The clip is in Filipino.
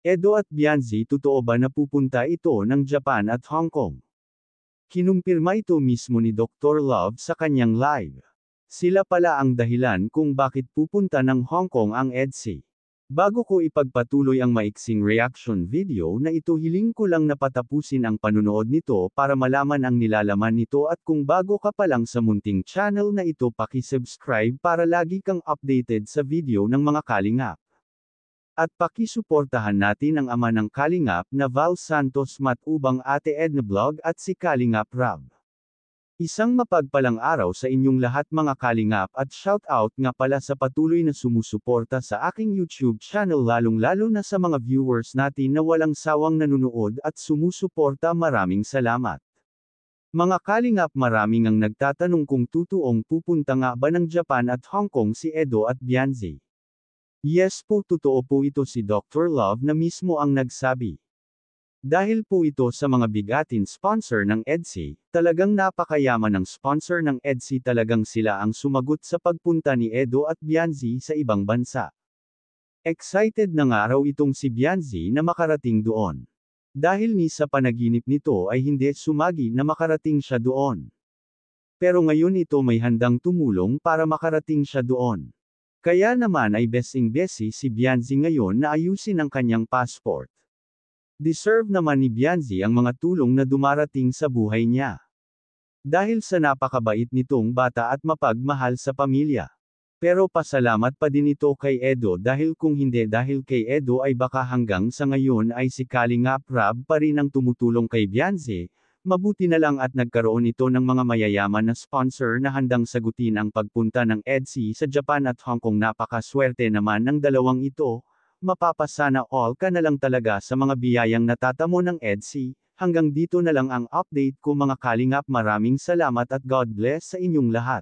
Edo at Bianzi, totoo ba na pupunta ito ng Japan at Hong Kong? Kinumpirma ito mismo ni Dr. Love sa kanyang live. Sila pala ang dahilan kung bakit pupunta ng Hong Kong ang EDSI. Bago ko ipagpatuloy ang maiksing reaction video na ito, hiling ko lang na patapusin ang panunood nito para malaman ang nilalaman nito, at kung bago ka pa lang sa munting channel na ito, paki-subscribe para lagi kang updated sa video ng mga kalingap. At pakisuportahan natin ang ama ng kalingap na Val Santos Matubang, Ate Edna Vlog at si Kalingap Rab. Isang mapagpalang araw sa inyong lahat mga kalingap, at shout out nga pala sa patuloy na sumusuporta sa aking YouTube channel, lalong-lalo na sa mga viewers natin na walang sawang nanunood at sumusuporta. Maraming salamat. Mga kalingap, maraming ang nagtatanong kung tutuong pupunta nga ba ng Japan at Hong Kong si Edo at Bianzi. Yes po, totoo po ito, si Dr. Love na mismo ang nagsabi. Dahil po ito sa mga bigatin sponsor ng EDSI, talagang napakayaman ng sponsor ng EDSI, talagang sila ang sumagot sa pagpunta ni Edo at Bianzi sa ibang bansa. Excited na nga raw itong si Bianzi na makarating doon. Dahil ni sa panaginip nito ay hindi sumagi na makarating siya doon. Pero ngayon ito may handang tumulong para makarating siya doon. Kaya naman ay besing-besi si Bianzi ngayon na ayusin ang kanyang passport. Deserve naman ni Bianzi ang mga tulong na dumarating sa buhay niya. Dahil sa napakabait nitong bata at mapagmahal sa pamilya. Pero pasalamat pa din ito kay Edo, dahil kung hindi dahil kay Edo ay baka hanggang sa ngayon ay si Kalingap Rab pa rin ang tumutulong kay Bianzi. Mabuti na lang at nagkaroon ito ng mga mayayaman na sponsor na handang sagutin ang pagpunta ng EDSI sa Japan at Hong Kong. Napakaswerte naman ng dalawang ito. Mapapasana all ka na lang talaga sa mga biyayang natatamo ng EDSI. Hanggang dito na lang ang update ko mga kalingap. Maraming salamat at God bless sa inyong lahat.